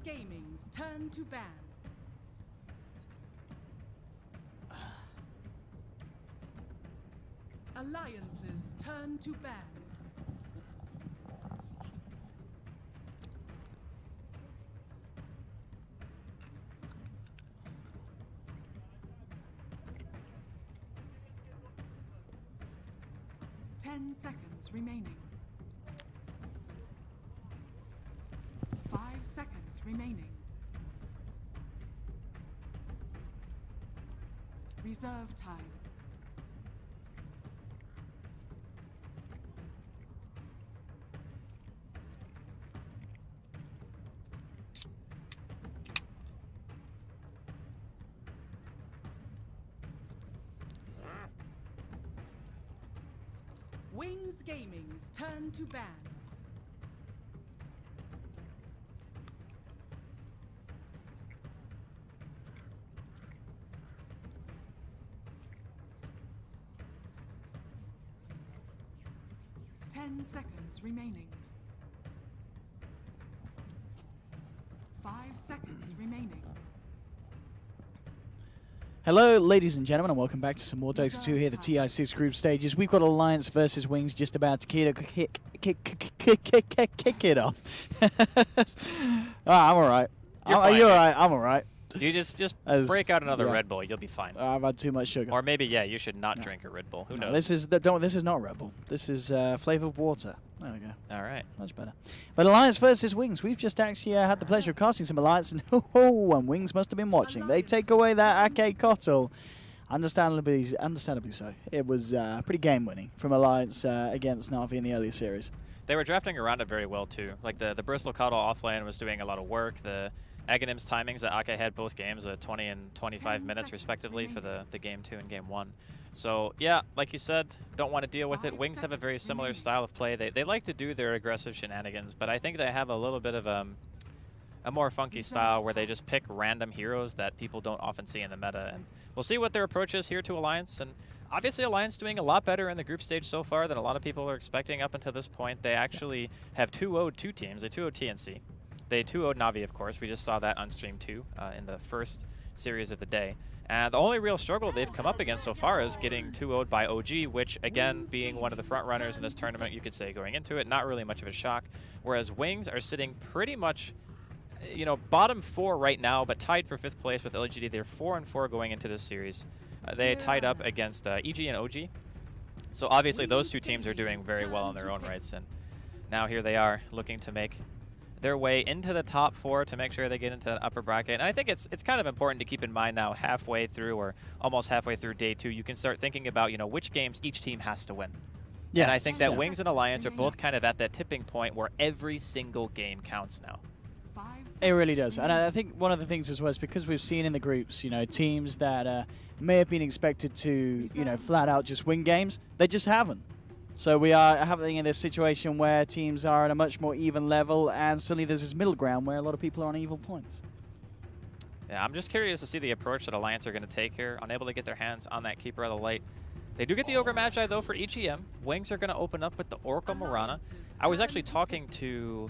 Gaming's turn to ban. Alliance's turn to ban. Ten seconds remaining. 5 seconds remaining. Reserve time. Wings Gaming's turn to ban. Ten seconds remaining. 5 seconds remaining. Hello, ladies and gentlemen, and welcome back to some more Dota 2 here, the TI6 group stages. We've got Alliance versus Wings just about to kick it off. I'm alright. Are you alright? I'm alright. You just break out another Red Bull, you'll be fine. I've had too much sugar. Or maybe, yeah, you should not drink a Red Bull. Who knows? This is not Red Bull. This is flavored water. There we go. All right. Much better. But Alliance versus Wings. We've just actually had the pleasure of casting some Alliance, and and Wings must have been watching. They take away that arcade Cottle. Understandably so. It was pretty game-winning from Alliance against Na'Vi in the earlier series. They were drafting around it very well, too. Like, the Bristol Cottle offlane was doing a lot of work. The Aghanim's timings that Ake had both games, 20 and 25 minutes respectively for the game 2 and game 1. So yeah, like you said, don't want to deal with it. Wings have a very similar style of play. They like to do their aggressive shenanigans, but I think they have a little bit of a more funky style where they just pick random heroes that people don't often see in the meta. And we'll see what their approach is here to Alliance. And obviously Alliance doing a lot better in the group stage so far than a lot of people are expecting up until this point. They actually have 2-0'd 2 teams. They 2-0'd TNC. They 2-0'd Na'Vi, of course. We just saw that on stream too in the first series of the day. And the only real struggle they've come up against so far is getting 2-0'd by OG, which, again, being one of the front runners in this tournament, you could say going into it, not really much of a shock. Whereas Wings are sitting pretty much, you know, bottom 4 right now, but tied for 5th place with LGD. They're 4-4 going into this series. They tied up against EG and OG. So obviously those two teams are doing very well in their own rights. And now here they are looking to make their way into the top 4 to make sure they get into the upper bracket. And I think it's kind of important to keep in mind now, halfway through or almost halfway through day 2, you can start thinking about, you know, which games each team has to win. Yes. And I think that Wings and Alliance are both kind of at that tipping point where every single game counts now. It really does. And I think one of the things as well is because we've seen in the groups, you know, teams that may have been expected to, you know, flat out just win games, they just haven't. So we are having in this situation where teams are at a much more even level, and suddenly there's this middle ground where a lot of people are on even points. Yeah, I'm just curious to see the approach that Alliance are going to take here, unable to get their hands on that Keeper of the Light. They do get the Ogre Magi, though, for EGM. Wings are going to open up with the Oracle Mirana. I was actually talking to...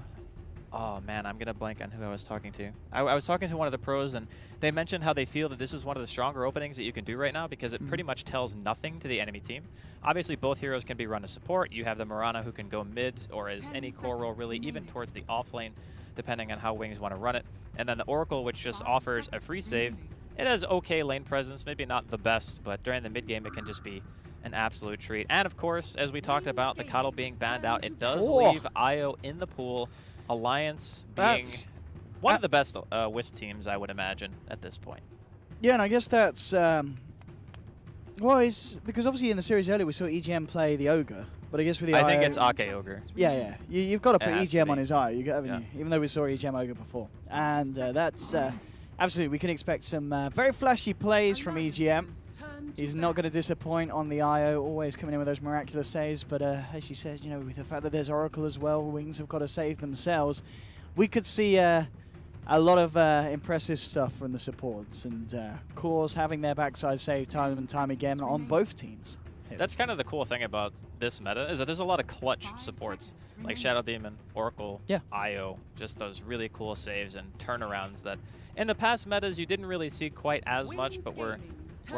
Oh, man, I'm going to blank on who I was talking to. I was talking to one of the pros, and they mentioned how they feel that this is one of the stronger openings that you can do right now because it pretty much tells nothing to the enemy team. Obviously, both heroes can be run as support. You have the Mirana who can go mid or as any core role, really, even towards the offlane, depending on how Wings want to run it. And then the Oracle, which just offers a free save. It has okay lane presence, maybe not the best, but during the mid game, it can just be an absolute treat. And, of course, as we talked about, the Cottle being banned out, it does leave IO in the pool. Alliance being one of the best Wisp teams, I would imagine, at this point. Yeah, and I guess that's... well, it's because obviously in the series earlier we saw EGM play the Ogre, but I guess with the I think it's Ake Ogre. Yeah. You've got to put EGM on his eye, haven't you? Even though we saw EGM Ogre before. And that's... absolutely, we can expect some very flashy plays from EGM. He's not going to disappoint on the IO, always coming in with those miraculous saves. But as she says, you know, with the fact that there's Oracle as well, Wings have got to save themselves. We could see a lot of impressive stuff from the supports, and Cores having their backside save time and time again on both teams. That's kind of the cool thing about this meta, is that there's a lot of clutch supports, like Shadow Demon, Oracle, Yeah. IO, just those really cool saves and turnarounds that in the past metas you didn't really see quite as much, but we're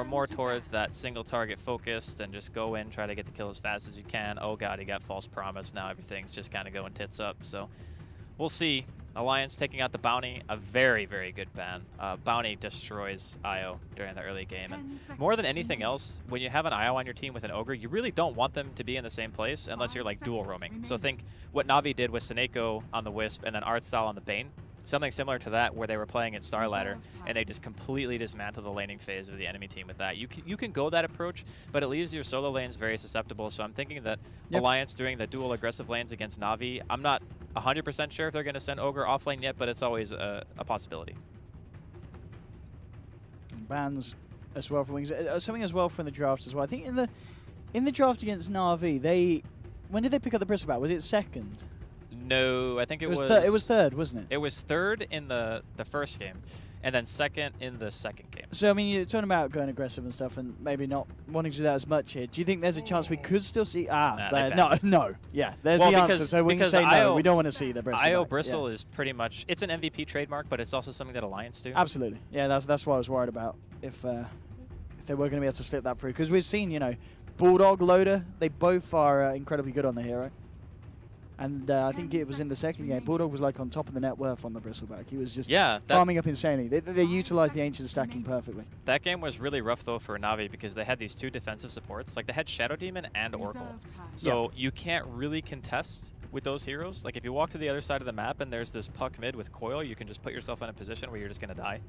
more towards that single target focused and just go in, try to get the kill as fast as you can. Oh god, he got false promise, now everything's just kind of going tits up. So we'll see. Alliance taking out the Bounty, a very, very good ban. Bounty destroys IO during the early game. And more than anything else, when you have an IO on your team with an Ogre, you really don't want them to be in the same place unless you're like dual roaming. So think what Navi did with Seneko on the Wisp and then Artstyle on the Bane. Something similar to that where they were playing at Star Ladder and they just completely dismantled the laning phase of the enemy team with that. You can go that approach, but it leaves your solo lanes very susceptible. So I'm thinking that Alliance doing the dual aggressive lanes against Navi, I'm not 100% sure if they're going to send Ogre off lane yet, but it's always a possibility. Bans as well for Wings. Something as well from the draft as well. I think in the draft against Na'Vi, when did they pick up the Bristleback? Was it second? No, I think it was it was third, wasn't it? It was third in the first game, and then second in the second game. So I mean, you're talking about going aggressive and stuff, and maybe not wanting to do that as much here. Do you think there's a chance we could still see? No, yeah. There's the answer. So we can say no. We don't want to see the Bristle. IO Bristle is pretty much it's an MVP trademark, but it's also something that Alliance do. Absolutely, yeah. That's what I was worried about if they were going to be able to slip that through, because we've seen Bulldog, Loader, they both are incredibly good on the hero. And I think it was in the second game, Bulldog was like on top of the net worth on the Bristleback. He was just farming up insanely. They utilized the ancient stacking perfectly. That game was really rough though for Navi because they had these two defensive supports. Like they had Shadow Demon and Oracle. So you can't really contest with those heroes. Like if you walk to the other side of the map and there's this puck mid with Coil, you can just put yourself in a position where you're just going to die.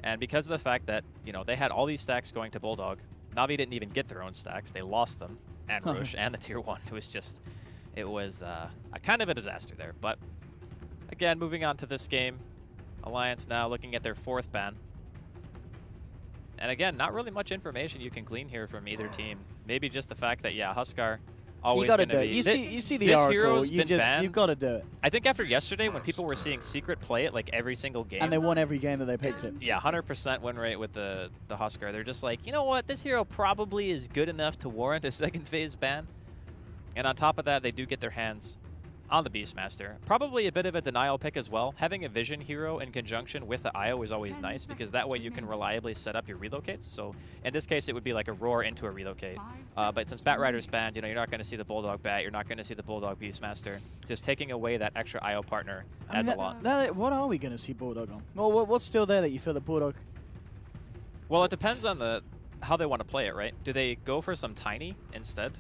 And because of the fact that, they had all these stacks going to Bulldog, Navi didn't even get their own stacks. They lost them. And Roche and the tier 1. It was just... It was a kind of a disaster there. But again, moving on to this game, Alliance now looking at their 4th ban. And again, not really much information you can glean here from either team. Maybe just the fact that, Huskar always going to be... You see the Oracle, you've got to do it. I think after yesterday when people were seeing Secret play it like every single game. And they won every game that they picked it. Yeah, 100% win rate with the Huskar. They're just like, you know what, this hero probably is good enough to warrant a second phase ban. And on top of that, they do get their hands on the Beastmaster. Probably a bit of a denial pick as well. Having a Vision hero in conjunction with the IO is always nice because that way you can reliably set up your relocates. So in this case, it would be like a Roar into a relocate. But since Batrider's banned, you're not going to see the Bulldog Bat. You're not going to see the Bulldog Beastmaster. Just taking away that extra IO partner adds a lot. What are we going to see Bulldog on? Well, what's still there that you feel that Bulldog... Well, it depends on how they want to play it, right? Do they go for some Tiny instead?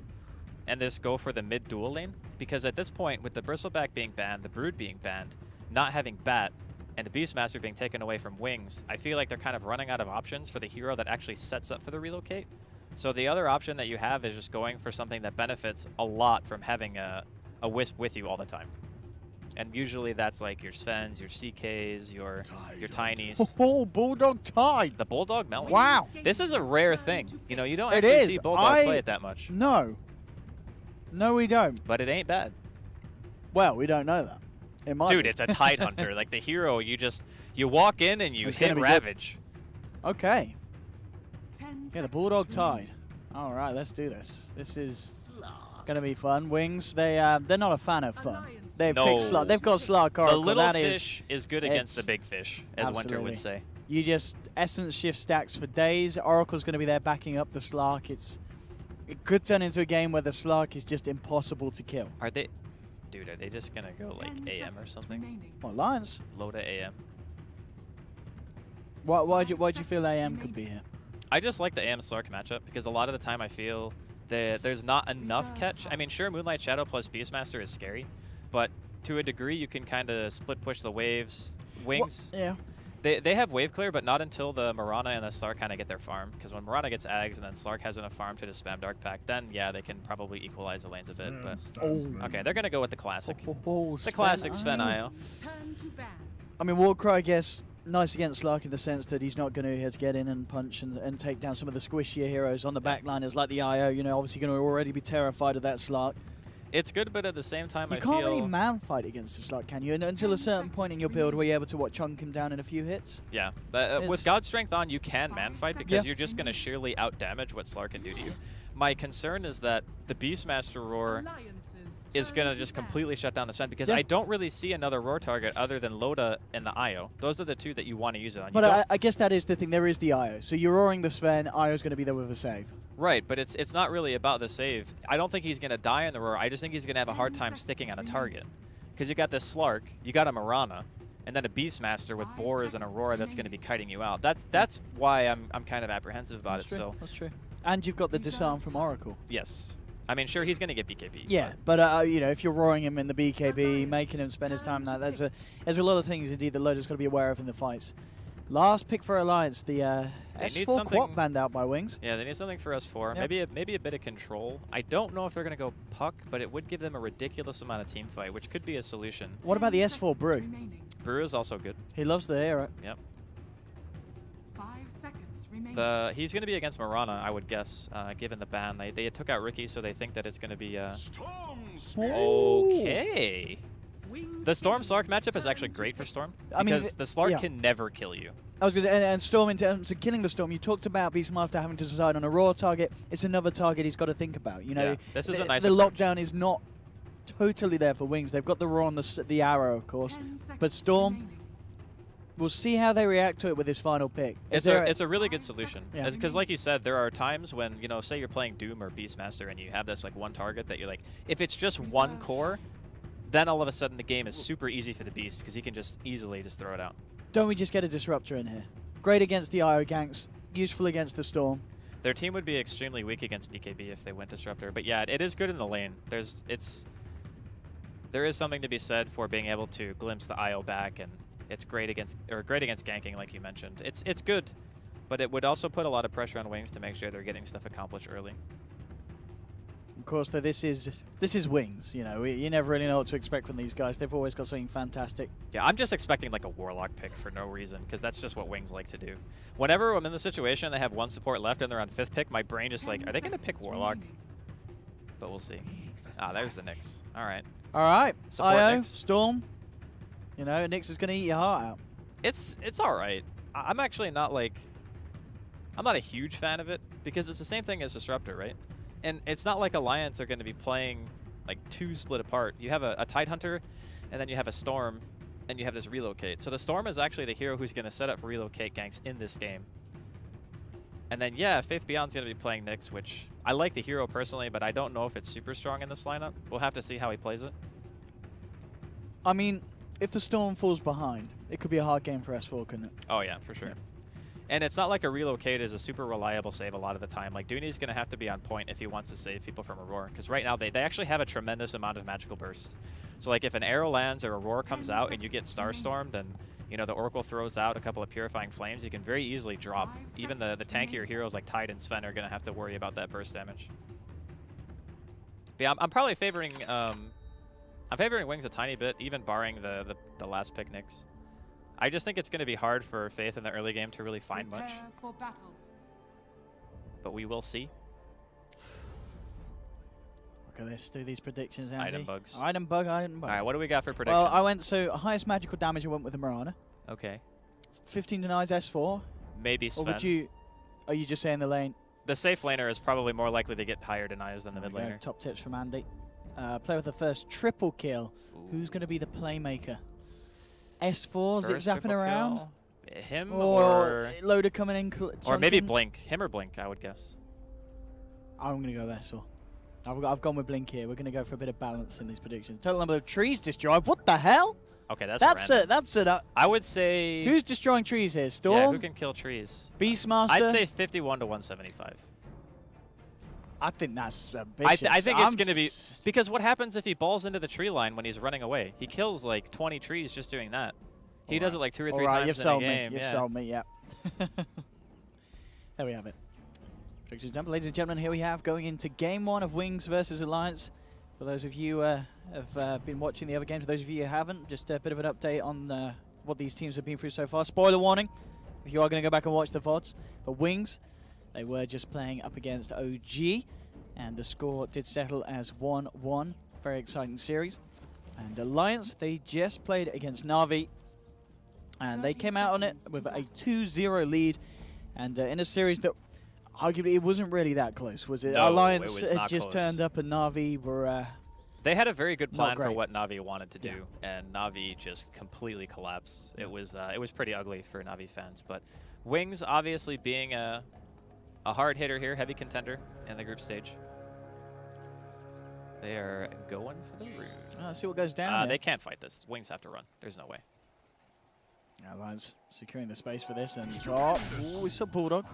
And just go for the mid-dual lane? Because at this point, with the Bristleback being banned, the Brood being banned, not having Bat, and the Beastmaster being taken away from Wings, I feel like they're kind of running out of options for the hero that actually sets up for the relocate. So the other option that you have is just going for something that benefits a lot from having a Wisp with you all the time. And usually that's like your Svens, your CKs, your Tinies. Oh, Bulldog Tide! The Bulldog Melon? Wow! This is a rare thing. You don't actually see Bulldog play it that much. No, we don't. But it ain't bad. Well, we don't know that. It might Dude, be. it's a Tide Hunter. Like the hero, you walk in and you hit Ravage. Good. Okay. Yeah, the Bulldog Tide. All right, let's do this. This is going to be fun. Wings, they're not a fan of fun. They've got Slark Oracle. The little fish is good against the big fish, as Winter would say. You just essence shift stacks for days. Oracle's going to be there backing up the Slark. It could turn into a game where the Slark is just impossible to kill. Are they just going to go like AM or something? What, Lions? Loda AM. Why'd you feel AM could be here? I just like the AM Slark matchup because a lot of the time I feel that there's not enough catch. I mean, sure, Moonlight Shadow plus Beastmaster is scary, but to a degree you can kind of split push the waves. Wings. Yeah. They have wave clear, but not until the Mirana and the Slark kind of get their farm. Because when Mirana gets Ags and then Slark has enough farm to just spam Dark Pack, then yeah, they can probably equalize the lanes a bit. But okay, they're gonna go with the classic. The classic Sven IO. I mean, Warcry, I guess, nice against Slark in the sense that he's not going to have to get in and punch and take down some of the squishier heroes on the backliners like the IO. Obviously going to already be terrified of that Slark. It's good, but at the same time, you can't really man-fight against a Slark, can you? Until a certain point in your build where you're able to, chunk him down in a few hits? Yeah. With God Strength on, you can man-fight because you're just going to sheerly out-damage what Slark can do to you. My concern is that the Beastmaster Roar is going to just completely shut down the Sven, because I don't really see another Roar target other than Loda and the Io. Those are the two that you want to use it on. But I guess that is the thing. There is the Io. So you're roaring the Sven. Io's going to be there with a save. Right, but it's not really about the save. I don't think he's going to die in the Roar. I just think he's going to have a hard time sticking on a target. Because you got this Slark, you got a Mirana, and then a Beastmaster with Boars and Aurora that's going to be kiting you out. That's why I'm kind of apprehensive about it. So that's true. And you've got the disarm from Oracle. Yes. I mean, sure, he's going to get BKB. Yeah, but you know, if you're roaring him in the BKB, making him spend his time there, there's a lot of things indeed that Loda's got to be aware of in the fights. Last pick for Alliance, the S4 Quap banned out by Wings. Yeah, they need something for S4. Yep. Maybe a bit of control. I don't know if they're going to go Puck, but it would give them a ridiculous amount of team fight, which could be a solution. What about the S4 Brew? Brew is also good. He loves the hero. Yep. 5 seconds remaining. He's going to be against Mirana, I would guess, given the ban. They took out Ricky, so they think that it's going to be... Okay. The Storm Slark matchup is actually great for Storm, because the Slark can never kill you. I was going to say, and Storm, in terms of killing the Storm, you talked about Beastmaster having to decide on a Raw target. It's another target he's got to think about. You know, this is a nice the approach. lockdown is not totally there for Wings. They've got the Raw and the Arrow, of course, but Storm. We'll see how they react to it with this final pick. It's a really good solution. Because like you said, there are times when, you know, say you're playing Doom or Beastmaster and you have this like one target that you're like, if it's just one core, then all of a sudden the game is super easy for the Beast because he can just easily just throw it out. Don't we just get a Disruptor in here? Great against the IO ganks, useful against the Storm. Their team would be extremely weak against BKB if they went Disruptor. But yeah, it is good in the lane. There is something to be said for being able to glimpse the IO back, and it's great against ganking, like you mentioned. It's good, but it would also put a lot of pressure on Wings to make sure they're getting stuff accomplished early. Of course, though, this is Wings. You know, you never really know what to expect from these guys. They've always got something fantastic. Yeah, I'm just expecting like a Warlock pick for no reason, because that's just what Wings like to do. Whenever I'm in the situation they have one support left and they're on 5th pick, my brain just like, are they going to pick Warlock? But we'll see. Ah, there's the Nyx. All right. All right. Support IO, Nyx. Storm. You know, Nyx is going to eat your heart out. It's all right. I'm actually not like... I'm not a huge fan of it, because it's the same thing as Disruptor, right? And it's not like Alliance are going to be playing like two split apart. You have a Tidehunter, and then you have a Storm, and you have this Relocate. So the Storm is actually the hero who's going to set up for Relocate ganks in this game. And then, yeah, Faith Beyond's going to be playing Nyx, which I like the hero personally, but I don't know if it's super strong in this lineup. We'll have to see how he plays it. I mean, if the Storm falls behind, it could be a hard game for S4, couldn't it? Oh, yeah, for sure. Yeah. And it's not like a Relocate is a super reliable save a lot of the time. Like, Dooney's going to have to be on point if he wants to save people from a Roar. Because right now, they actually have a tremendous amount of magical burst. So, like, if an arrow lands or a Roar comes out and you get Starstormed and, you know, the Oracle throws out a couple of Purifying Flames, you can very easily drop. Even the tankier heroes like Tide and Sven are going to have to worry about that burst damage. But yeah, I'm probably favoring... I'm favoring Wings a tiny bit, even barring the last pick Nyx. I just think it's going to be hard for Faith in the early game to really find much. For battle. But we will see. Okay, let's do these predictions, Andy. Item bugs. Item bug. All right, what do we got for predictions? Well, I went, so highest magical damage, I went with the Mirana. Okay. 15 denies S4. Maybe Sven. Or would you, are you just saying the lane? The safe laner is probably more likely to get higher denies than the mid laner. Top tips from Andy. Play with the first triple kill. Ooh. Who's going to be the playmaker? S4 zip-zapping around? Kill. Him or Loda coming in. Or maybe Blink. Him or Blink, I would guess. I'm going to go S4. I've gone with Blink here. We're going to go for a bit of balance in these predictions. Total number of trees destroyed. What the hell? Okay, that's it. That's it. I would say... Who's destroying trees here? Storm? Yeah, who can kill trees? Beastmaster? I'd say 51 to 175. I think that's ambitious. I think it's going to be... Because what happens if he balls into the tree line when he's running away? He kills like 20 trees just doing that. He does it like 2 or 3 times in a game. You've sold me, yeah. There we have it. Ladies and gentlemen, here we have going into Game 1 of Wings versus Alliance. For those of you who have been watching the other games, for those of you who haven't, just a bit of an update on what these teams have been through so far. Spoiler warning, if you are going to go back and watch the VODs. For Wings, they were just playing up against OG, and the score did settle as 1-1. Very exciting series. And Alliance, they just played against Na'Vi, and they came out on it with a 2-0 lead. And in a series that Arguably, it wasn't really that close, was it? No, Alliance it was had not just close. turned up and Na'Vi were... They had a very good plan for great. what Na'Vi wanted to do, and Na'Vi just completely collapsed. It was pretty ugly for Na'Vi fans, but Wings obviously being a hard hitter here, heavy contender in the group stage. They are going for the root. Let's see what goes down. They can't fight this. Wings have to run. There's no way. Alliance securing the space for this, and we saw Bulldog.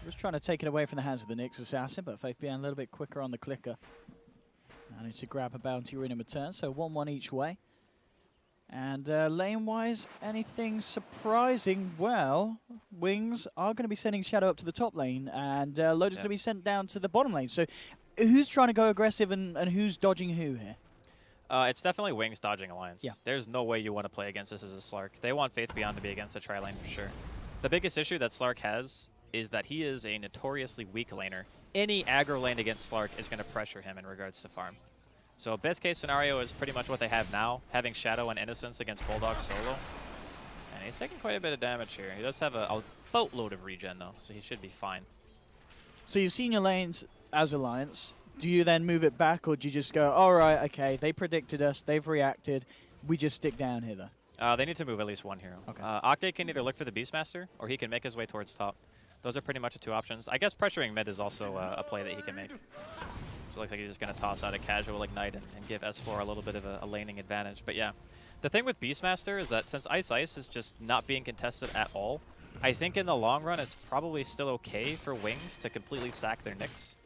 Just trying to take it away from the hands of the Nyx Assassin, but Faith being a little bit quicker on the clicker. Managed to grab a bounty rune in return, so 1-1 each way. And lane-wise, anything surprising? Well, Wings are going to be sending Shadow up to the top lane, and Loda's going to be sent down to the bottom lane. So who's trying to go aggressive and who's dodging who here? It's definitely Wings dodging Alliance. Yeah. There's no way you want to play against this as a Slark. They want Faith Beyond to be against the tri-lane for sure. The biggest issue that Slark has is that he is a notoriously weak laner. Any aggro lane against Slark is going to pressure him in regards to farm. So best case scenario is pretty much what they have now, having Shadow and Innocence against Bulldog solo. And he's taking quite a bit of damage here. He does have a boatload of regen though, so he should be fine. So you've seen your lanes as Alliance. Do you then move it back, or do you just go, all right, okay, they predicted us, they've reacted, we just stick down here though? They need to move at least one hero. Okay. Ake can either look for the Beastmaster, or he can make his way towards top. Those are pretty much the two options. I guess pressuring mid is also a play that he can make. So it looks like he's just going to toss out a casual Ignite and give S4 a little bit of a laning advantage. But yeah, the thing with Beastmaster is that since Ice is just not being contested at all, I think in the long run it's probably still okay for Wings to completely sack their Nyx.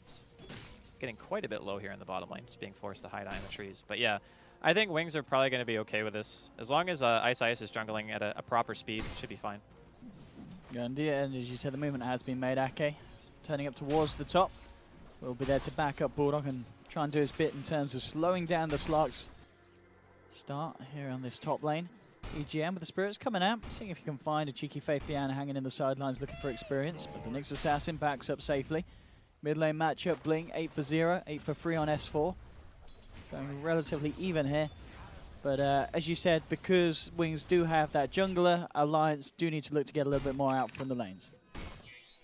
It's getting quite a bit low here in the bottom lane, just being forced to hide behind the trees. But yeah, I think Wings are probably going to be okay with this. As long as Ice is jungling at a proper speed, it should be fine. Yeah, and as you said, the movement has been made. Ake turning up towards the top. Will be there to back up Bulldog and try and do his bit in terms of slowing down the Slark's start here on this top lane. EGM with the Spirits coming out, seeing if you can find a cheeky Faith Bian hanging in the sidelines looking for experience, but the Nyx Assassin backs up safely. Mid lane matchup, Blink 8 for 0, 8 for 3 on S4. Going relatively even here. But as you said, because Wings do have that jungler, Alliance do need to look to get a little bit more out from the lanes.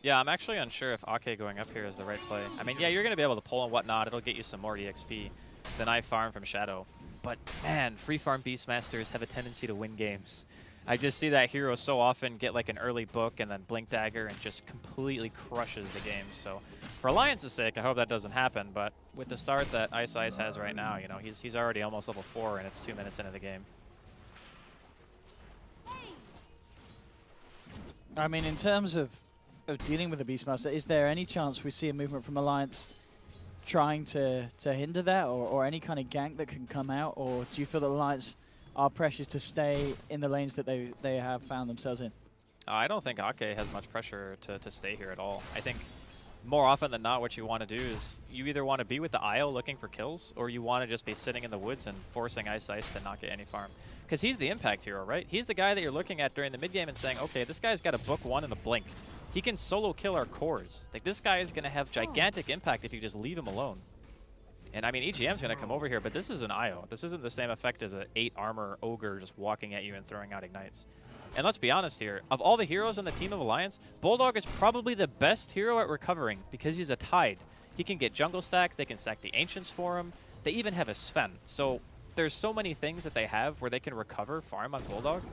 Yeah, I'm actually unsure if Ake going up here is the right play. I mean, yeah, you're going to be able to pull and whatnot. It'll get you some more EXP than I farm from Shadow. But man, free farm Beastmasters have a tendency to win games. I just see that hero so often get like an early book and then Blink Dagger and just completely crushes the game. So for Alliance's sake, I hope that doesn't happen. But with the start that Ice has right now, you know, he's already almost level 4 and it's 2 minutes into the game. I mean, in terms of dealing with the Beastmaster, is there any chance we see a movement from Alliance trying to hinder that, or any kind of gank that can come out, or do you feel that Alliance are precious to stay in the lanes that they have found themselves in? I don't think Ake has much pressure to stay here at all. I think more often than not what you want to do is you either want to be with the IO looking for kills, or you want to just be sitting in the woods and forcing Ice to not get any farm. Because he's the impact hero, right? He's the guy that you're looking at during the mid game and saying, okay, this guy's got a book 1 and a blink. He can solo kill our cores. Like, this guy is going to have gigantic impact if you just leave him alone. And I mean, EGM's going to come over here, but this is an IO. This isn't the same effect as an 8 armor ogre just walking at you and throwing out ignites. And let's be honest here, of all the heroes on the team of Alliance, Bulldog is probably the best hero at recovering because he's a Tide. He can get jungle stacks, they can stack the Ancients for him, they even have a Sven. So there's so many things that they have where they can recover farm on Bulldog.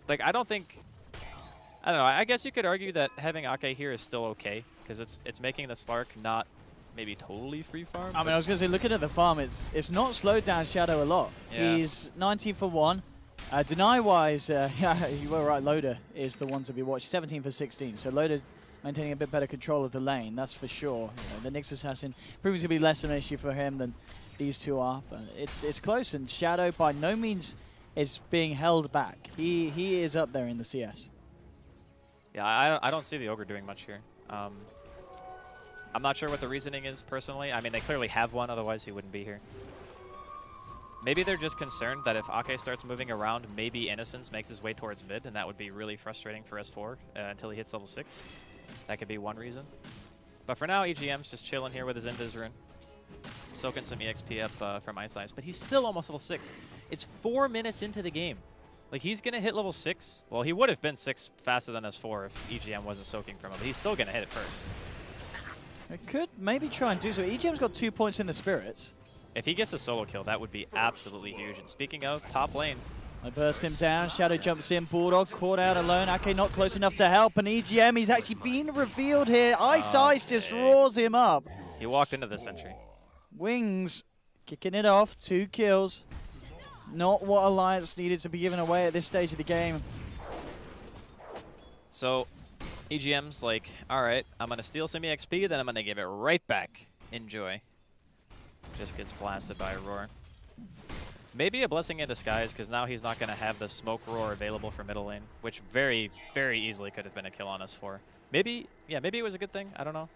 Like, I don't know, I guess you could argue that having Ake here is still okay, because it's making the Slark not maybe totally free farm. I mean, I was going to say, looking at the farm, it's not slowed down Shadow a lot. Yeah. He's 19 for 1. Deny-wise, yeah, you were right, Loda is the one to be watched. 17 for 16, so Loda maintaining a bit better control of the lane, that's for sure. You know, the Nyx Assassin proving to be less of an issue for him than these two are, but it's close, and Shadow by no means is being held back. He is up there in the CS. Yeah, I don't see the Ogre doing much here. I'm not sure what the reasoning is personally. I mean, they clearly have one, otherwise he wouldn't be here. Maybe they're just concerned that if Ake starts moving around, maybe Innocence makes his way towards mid, and that would be really frustrating for S4 until he hits level 6. That could be one reason. But for now, EGM's just chilling here with his Invis rune, soaking some EXP up from Ice, but he's still almost level 6. It's 4 minutes into the game. Like, he's going to hit level 6. Well, he would have been 6 faster than S4 if EGM wasn't soaking from him. But he's still going to hit it first. It could maybe try and do so. EGM's got 2 points in the Spirits. If he gets a solo kill, that would be absolutely huge. And speaking of, top lane. I burst him down. Shadow jumps in. Bulldog caught out alone. Ake not close enough to help. And EGM, he's actually been revealed here. Ice just roars him up. He walked into the sentry. Wings kicking it off. 2 kills. Not what Alliance needed to be given away at this stage of the game. So EGM's like, all right, I'm going to steal some EXP, then I'm going to give it right back. Enjoy. Just gets blasted by a roar. Maybe a blessing in disguise, because now he's not going to have the smoke roar available for middle lane, which very, very easily could have been a kill on S4. Maybe, yeah, maybe it was a good thing. I don't know.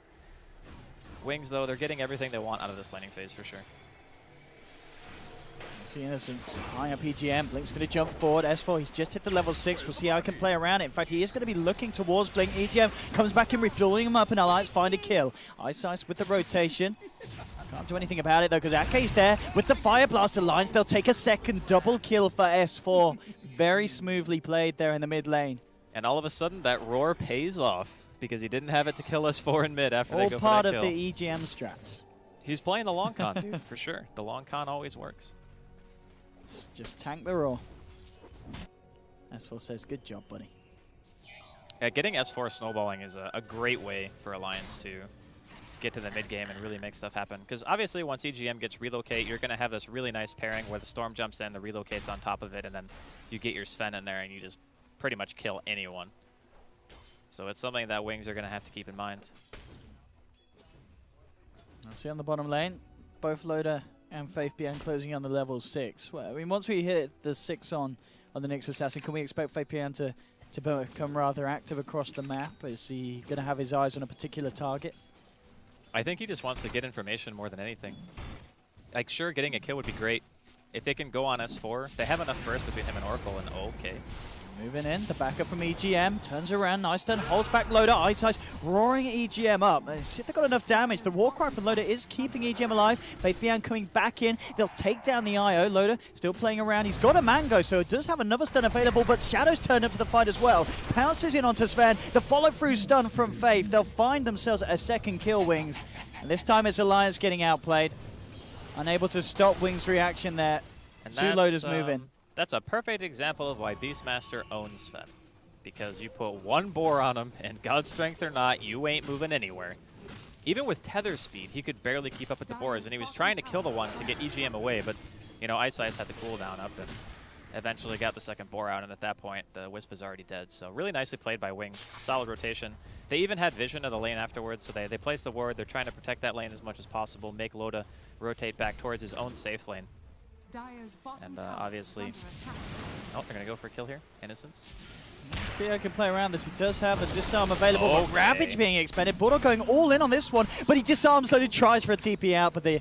Wings, though, they're getting everything they want out of this laning phase for sure. See Innocence high up EGM. Blink's going to jump forward. S4, he's just hit the level 6. We'll see how he can play around it. In fact, he is going to be looking towards Blink. EGM comes back in, refueling him up, and Alliance find a kill. Ice with the rotation. Can't do anything about it, though, because Ake's there with the Fire Blast Alliance. They'll take a second double kill for S4. Very smoothly played there in the mid lane. And all of a sudden, that roar pays off, because he didn't have it to kill S4 in mid after they go for that kill. All part of the EGM strats. He's playing the long con, dude, for sure. The long con always works. Just tank the roar. S4 says, good job, buddy. Yeah, getting S4 snowballing is a great way for Alliance to get to the mid game and really make stuff happen. Because obviously, once EGM gets relocate, you're going to have this really nice pairing where the Storm jumps in, the relocate's on top of it, and then you get your Sven in there and you just pretty much kill anyone. So it's something that Wings are going to have to keep in mind. I'll see on the bottom lane, both Loader and Faith BN closing on the level 6. Well, I mean, once we hit the 6 on the Nyx Assassin, can we expect Faith BN to become rather active across the map? Is he going to have his eyes on a particular target? I think he just wants to get information more than anything. Like, sure, getting a kill would be great. If they can go on S4, they have enough burst between him and Oracle, and okay. Moving in, the backup from EGM, turns around, nice turn, holds back Loader, Ice roaring EGM up. See if they got enough damage. The war cry from Loader is keeping EGM alive. Faith BN coming back in, they'll take down the IO. Loader still playing around, he's got a Mango, so it does have another stun available, but Shadow's turned up to the fight as well. Pounces in onto Sven, the follow-through stun from Faith. They'll find themselves a second kill, Wings. And this time it's Alliance getting outplayed. Unable to stop Wings' reaction there. And 2 Loaders moving. That's a perfect example of why Beastmaster owns Sven. Because you put 1 boar on him, and God Strength or not, you ain't moving anywhere. Even with tether speed, he could barely keep up with the boars, and he was trying to kill the one to get EGM away, but, you know, Ice had the cooldown up and eventually got the second boar out, and at that point, the Wisp is already dead. So really nicely played by Wings. Solid rotation. They even had vision of the lane afterwards, so they placed the ward. They're trying to protect that lane as much as possible, make Loda rotate back towards his own safe lane. And obviously, oh, they're going to go for a kill here. Innocence. See how he can play around this. He does have a disarm available. Okay. Ravage being expended. Bulldog going all in on this one, but he disarms Loaded, tries for a TP out, but the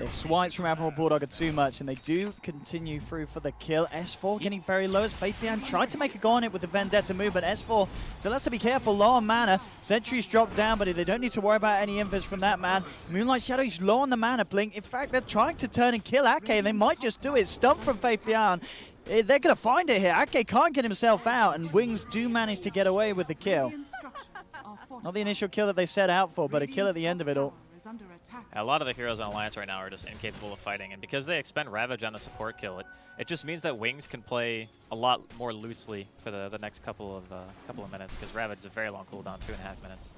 swipes from Admiral Bulldog are too much, and they do continue through for the kill. S4 getting very low as Faith BN tried to make a go on it with the Vendetta move, but S4 so has to be careful. Low on mana. Sentries dropped down, but they don't need to worry about any invis from that man. Moonlight Shadow is low on the mana blink. In fact, they're trying to turn and kill Ake, and they might just do it. Stun from Faith BN. They're going to find it here. Ake can't get himself out, and Wings do manage to get away with the kill. Not the initial kill that they set out for, but a kill at the end of it all. A lot of the heroes on Alliance right now are just incapable of fighting, and because they expend Ravage on a support kill, it just means that Wings can play a lot more loosely for the next couple of minutes, because Ravage is a very long cooldown, 2.5 minutes.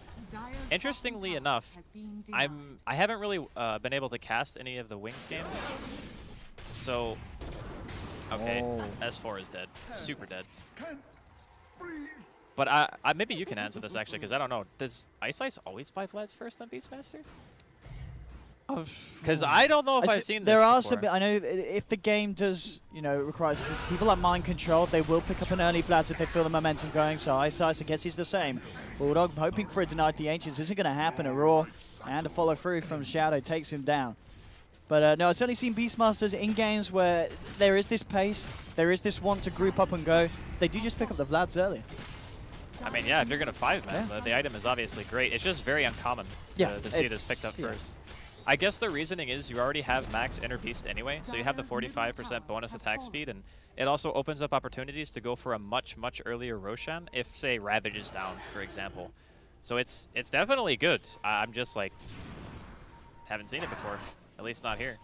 Interestingly enough, I haven't really been able to cast any of the Wings games, so okay, S4 is dead, super dead. But maybe you can answer this actually, because I don't know. Does Ice always buy Vlad's first on Beastmaster? Because I don't know if I've seen this There are before. some. I know if the game does, requires people like mind control, they will pick up an early Vlad if they feel the momentum going. So Ice, I guess he's the same. Bulldog hoping for a denied the Ancients. Isn't going to happen. A Raw and a follow through from Shadow takes him down. But no, I've certainly seen Beastmasters in games where there is this pace, there is this want to group up and go. They do just pick up the Vlads earlier. I mean, yeah, if you're going to 5-man, the item is obviously great. It's just very uncommon to see this picked up first. I guess the reasoning is you already have max Inner Beast anyway, so you have the 45% bonus attack speed, and it also opens up opportunities to go for a much earlier Roshan if, say, Ravage is down, for example. So it's definitely good. I'm just like, haven't seen it before, at least not here.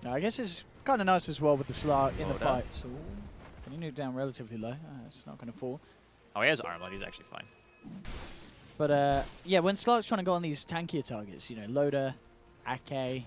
I guess it's kind of nice as well with the Slark in the fight. So, can you nuke down relatively low? It's not going to fall. Oh, he has Armlet. He's actually fine. But yeah, when Slark's trying to go on these tankier targets, you know, Loda, Ake,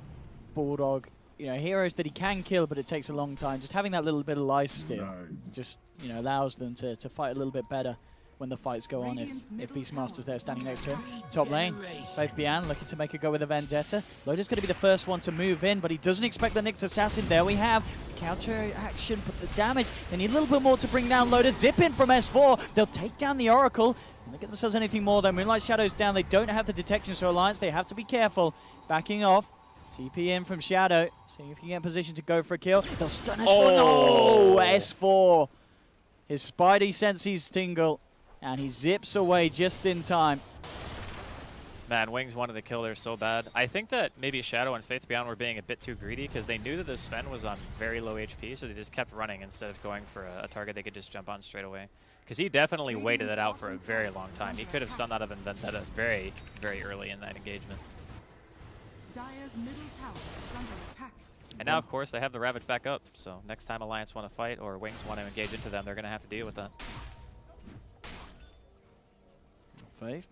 Bulldog, you know, heroes that he can kill, but it takes a long time. Just having that little bit of life steal just, you know, allows them to fight a little bit better when the fights go on, if Beastmaster's there standing next to him. Top lane, Faith Bian looking to make a go with a Vendetta. Loda's going to be the first one to move in, but he doesn't expect the Nyx Assassin. There we have counter action, but the damage, they need a little bit more to bring down Loda. Zip in from S4, they'll take down the Oracle. When they get themselves anything more though, Moonlight Shadow's down, they don't have the detection, so Alliance, they have to be careful. Backing off. TP in from Shadow, seeing if he can get in position to go for a kill. They'll stun S4, no! S4, his Spidey senses tingle. And he zips away just in time. Man, Wings wanted to kill there so bad. I think that maybe Shadow and Faith Beyond were being a bit too greedy because they knew that this Sven was on very low HP, so they just kept running instead of going for a target they could just jump on straight away. Because he definitely waited it out for a very long time. He could have stunned out of Vendetta very early in that engagement. Dire's middle tower is under attack. And now, of course, they have the Ravage back up, so next time Alliance want to fight or Wings want to engage into them, they're going to have to deal with that. Faith.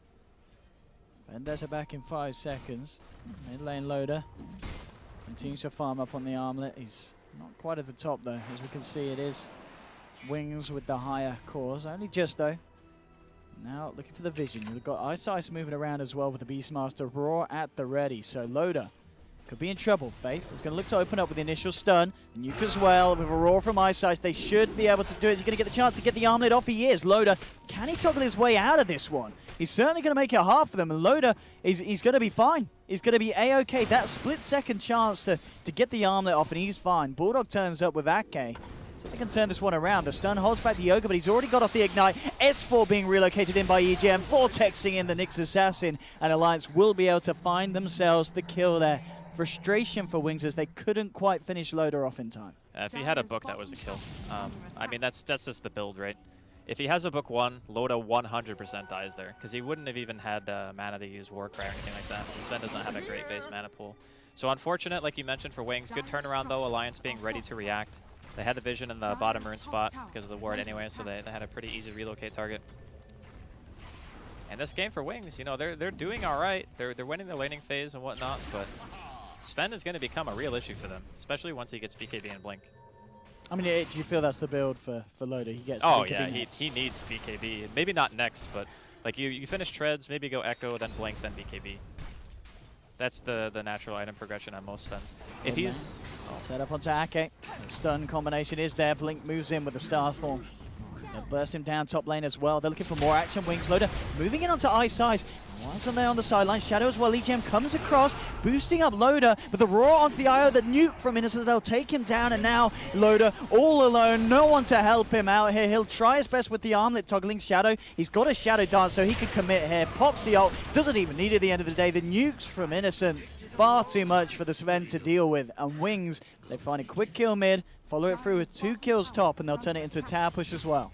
Vendetta back in 5 seconds. Mid lane Loader continues to farm up on the armlet. He's not quite at the top though. As we can see, it is Wings with the higher cores. Only just though. Now looking for the vision. You've got Ice moving around as well with the Beastmaster Raw at the ready. So Loader could be in trouble. Faith is going to look to open up with the initial stun. The nuke as well with a Roar from Ice. They should be able to do it. He's going to get the chance to get the armlet off. He is. Loader, can he toggle his way out of this one? He's certainly going to make it hard for them. And Loader, he's going to be fine. He's going to be A-OK. That split-second chance to get the armlet off, and he's fine. Bulldog turns up with Ake. So they can turn this one around. The stun holds back the Ogre, but he's already got off the Ignite. S4 being relocated in by EGM. Vortexing in the Nyx Assassin. And Alliance will be able to find themselves the kill there. Frustration for Wings as they couldn't quite finish Loader off in time. If he had a book, that was the kill. I mean, that's just the build, right? If he has a book 1, Loda 100% dies there, because he wouldn't have even had mana to use Warcry or anything like that. Sven doesn't have a great base mana pool. So unfortunate, like you mentioned, for Wings. Good turnaround, though. Alliance being ready to react. They had the vision in the bottom rune spot because of the ward anyway, so they had a pretty easy relocate target. And this game for Wings, you know, they're doing all right. They're winning the laning phase and whatnot, but Sven is going to become a real issue for them, especially once he gets BKB and Blink. I mean, do you feel that's the build for Loader? He gets BKB yeah, he needs BKB. Maybe not next, but like you finish Treads, maybe go Echo, then Blink, then BKB. That's the natural item progression on most Svens. If he's set up onto Ake, the stun combination is there. Blink moves in with the star form. They'll burst him down top lane as well. They're looking for more action. Wings Loader moving in onto Ice. Once on there on the sideline. Shadow as well. EGM comes across, boosting up Loader with a Roar onto the IO. The nuke from Innocent. They'll take him down, and now Loader all alone. No one to help him out here. He'll try his best with the armlet toggling Shadow. He's got a Shadow Dance, so he can commit here. Pops the ult. Doesn't even need it at the end of the day. The nukes from Innocent. Far too much for the Sven to deal with. And Wings, they find a quick kill mid, follow it through with 2 kills top, and they'll turn it into a tower push as well.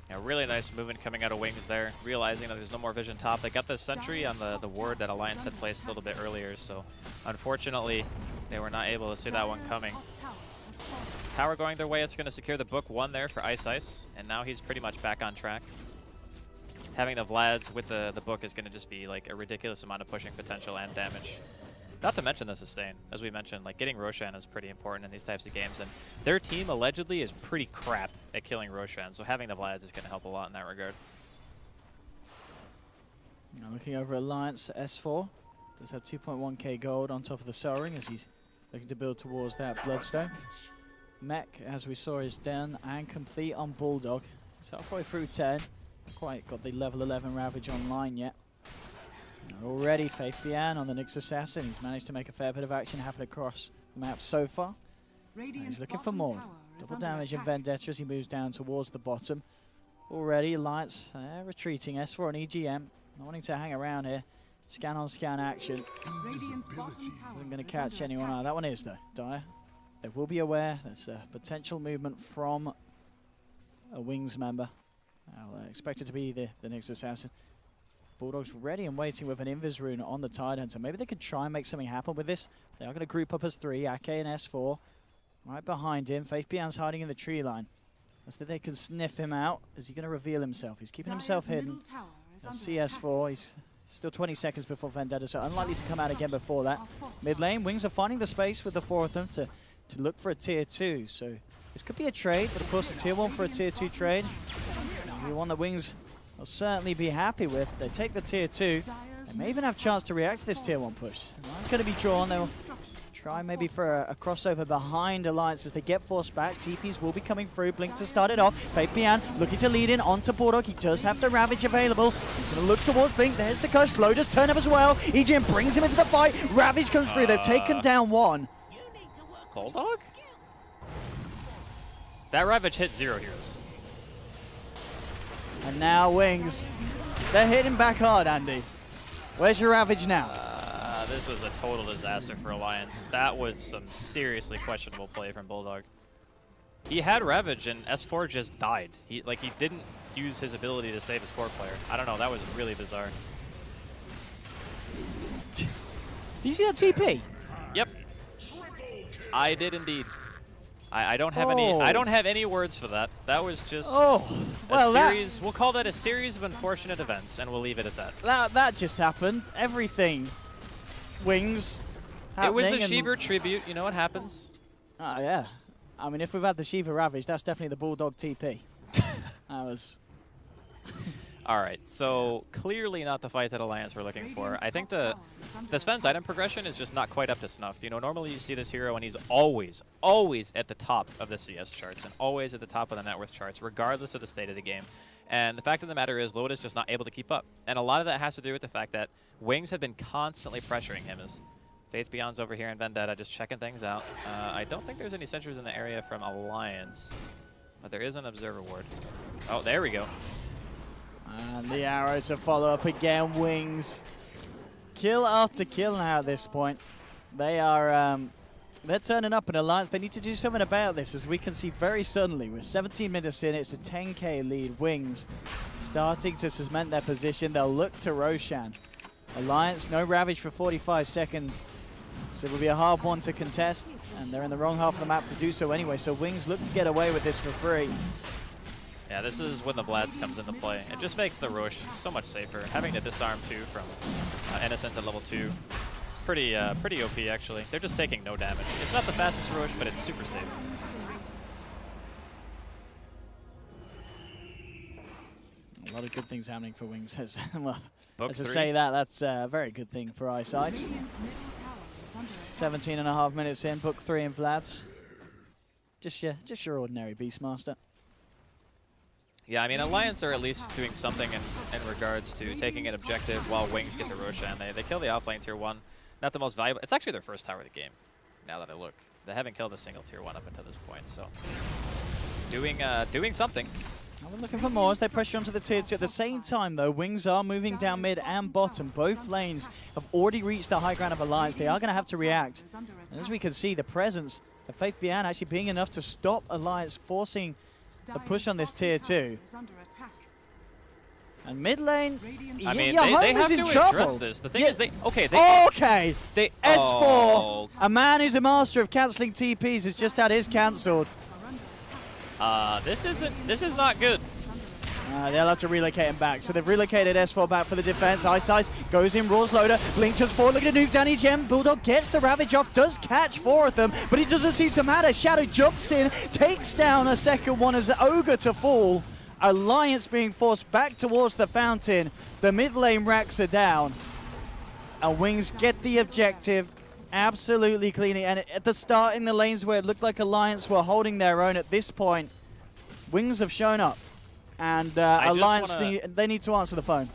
Yeah, really nice movement coming out of Wings there, realizing that there's no more vision top. They got the sentry on the ward that Alliance had placed a little bit earlier, so unfortunately they were not able to see that one coming. Tower going their way, it's going to secure the book 1 there for Ice, and now he's pretty much back on track. Having the Vlads with the book is going to just be like a ridiculous amount of pushing potential and damage. Not to mention the sustain. As we mentioned, like getting Roshan is pretty important in these types of games, and their team allegedly is pretty crap at killing Roshan, so having the Vlads is going to help a lot in that regard. Now looking over Alliance, S4 does have 2.1k gold on top of the Sol Ring as he's looking to build towards that Bloodstone. Mech, as we saw, is done and complete on Bulldog. He's halfway through 10. Not quite got the level 11 Ravage online yet. Already Faith Bian on the Nyx Assassin. He's managed to make a fair bit of action happen across the map so far. He's looking for more. Double damage in Vendetta as he moves down towards the bottom. Already Alliance retreating. S4 and EGM not wanting to hang around here. Scan on scan action. Radiant's bottom tower Isn't going to is catch under anyone attack. out. That one is, though. Dire. They will be aware. There's a potential movement from a Wings member. I'll expect it to be the next assassin. Bulldog's ready and waiting with an Invis rune on the Tidehunter. Maybe they could try and make something happen with this. They are going to group up as 3. Ake and S4 right behind him. Faith Bian's hiding in the tree line. As they can sniff him out. Is he going to reveal himself? He's keeping himself Dire's hidden. middle tower is under CS4. He's still 20 seconds before Vendetta, so unlikely to come out again before that. Mid lane, Wings are finding the space with the 4 of them to look for a tier 2. So this could be a trade, but of course a tier 1 for a tier 2 trade. The one that Wings will certainly be happy with. They take the tier 2. They may even have a chance to react to this tier 1 push. Line's going to be drawn. They'll try maybe for a crossover behind Alliance as they get forced back. TPs will be coming through. Blink to start it off. Faith Bian looking to lead in onto Bulldog. He does have the Ravage available. He's going to look towards Blink. There's the Kush. Slow does turn up as well. EGM brings him into the fight. Ravage comes through. They've taken down one. Bulldog? That Ravage hit 0 heroes. And now Wings. They're hitting back hard, Andy. Where's your Ravage now? This was a total disaster for Alliance. That was some seriously questionable play from Bulldog. He had Ravage and S4 just died. He didn't use his ability to save his core player. I don't know, that was really bizarre. Did you see that TP? Yep. I did indeed. I don't have any words for that. That was just a series. We'll call that a series of unfortunate events, and we'll leave it at that. That just happened. Everything. Wings. It was a Shiva tribute. You know what happens. Oh yeah. I mean, if we've had the Shiva Ravage, that's definitely the Bulldog TP. That was. All right, so clearly not the fight that Alliance were looking for. I think the Sven's item progression is just not quite up to snuff. You know, normally you see this hero and he's always at the top of the CS charts and always at the top of the net worth charts, regardless of the state of the game. And the fact of the matter is, Loda's just not able to keep up. And a lot of that has to do with the fact that Wings have been constantly pressuring him. As Faith Beyond's over here in Vendetta, just checking things out. I don't think there's any sentries in the area from Alliance, but there is an Observer Ward. Oh, there we go. And the arrow to follow up again. Wings. Kill after kill now at this point. They are they're turning up in Alliance. They need to do something about this, as we can see very suddenly. We're 17 minutes in. It's a 10k lead. Wings starting to cement their position. They'll look to Roshan. Alliance, no Ravage for 45 seconds. So it will be a hard one to contest. And they're in the wrong half of the map to do so anyway. So Wings look to get away with this for free. Yeah, this is when the Vlads comes into play. It just makes the Rosh so much safer. Having to disarm too from Innocence at level 2. It's pretty OP actually. They're just taking no damage. It's not the fastest Rosh, but it's super safe. A lot of good things happening for Wings. As well, Book as I 3. say that, that's a very good thing for Eyesight. 17 and a half minutes in, book 3 in Vlad's. Just your ordinary Beastmaster. Yeah, I mean, Alliance are at least doing something in regards to taking an objective while Wings get the Roshan. They kill the offlane tier 1. Not the most valuable. It's actually their first tower of the game, now that I look. They haven't killed a single tier 1 up until this point, so doing something. We're looking for more as they pressure onto the tier 2. At the same time, though, Wings are moving down mid and bottom. Both lanes have already reached the high ground of Alliance. They are going to have to react. And as we can see, the presence of Faith Bian actually being enough to stop Alliance, forcing the push on this tier 2. And mid lane, I mean, they have to address this. The thing is, S4, a man who's a master of cancelling TPs, has just had his cancelled. This is not good. They'll have to relocate him back. So they've relocated S4 back for the defense. Eyesight goes in, Raw's loader. Blink jumps forward, looking to nuke down EGM. Bulldog gets the Ravage off, does catch 4 of them, but it doesn't seem to matter. Shadow jumps in, takes down a second one as Ogre to fall. Alliance being forced back towards the fountain. The mid lane racks are down. And Wings get the objective absolutely cleanly. And at the start in the lanes where it looked like Alliance were holding their own, at this point, Wings have shown up. And Alliance, they need to answer the phone.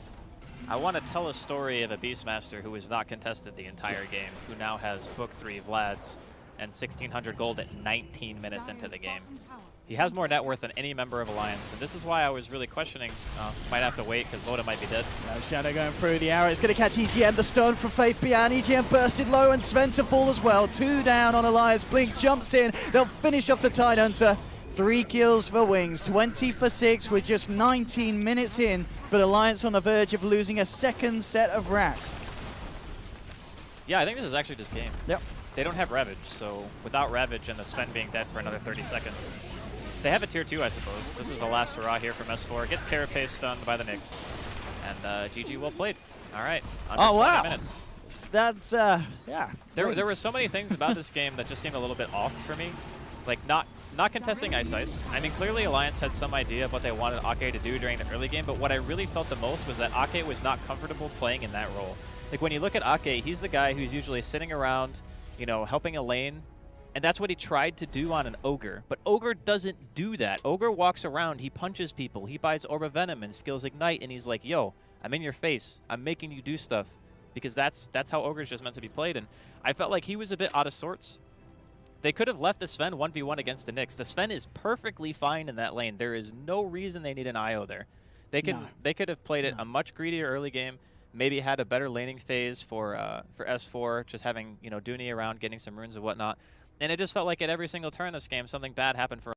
I want to tell a story of a Beastmaster who was not contested the entire game, who now has book 3 Vlads and 1,600 gold at 19 minutes into the game. He has more net worth than any member of Alliance, and this is why I was really questioning. Might have to wait because Loda might be dead. No, Shadow going through the arrow. It's going to catch EGM. The stone from Faith Bian. EGM bursted low and Sven to fall as well. 2 down on Alliance. Blink jumps in. They'll finish off the Tidehunter. 3 kills for Wings. 20 for 6 with just 19 minutes in. But Alliance on the verge of losing a second set of racks. Yeah, I think this is actually just game. Yep. They don't have Ravage, so without Ravage and the Sven being dead for another 30 seconds, they have a tier 2, I suppose. This is the last hurrah here from S4. Gets Carapace stunned by the Nyx. And GG, well played. All right. Under 20 minutes. That's, yeah. There were so many things about this game that just seemed a little bit off for me. Like, not contesting Ice. I mean, clearly Alliance had some idea of what they wanted Ake to do during the early game, but what I really felt the most was that Ake was not comfortable playing in that role. Like, when you look at Ake, he's the guy who's usually sitting around, you know, helping a lane, and that's what he tried to do on an Ogre. But Ogre doesn't do that. Ogre walks around, he punches people, he buys Orb of Venom and skills Ignite, and he's like, yo, I'm in your face, I'm making you do stuff. Because that's how Ogre's just meant to be played, and I felt like he was a bit out of sorts. They could have left the Sven 1v1 against the Nyx. The Sven is perfectly fine in that lane. There is no reason they need an IO there. They could have played it a much greedier early game, maybe had a better laning phase for S4, just having, you know, Dooney around, getting some runes and whatnot. And it just felt like at every single turn this game, something bad happened for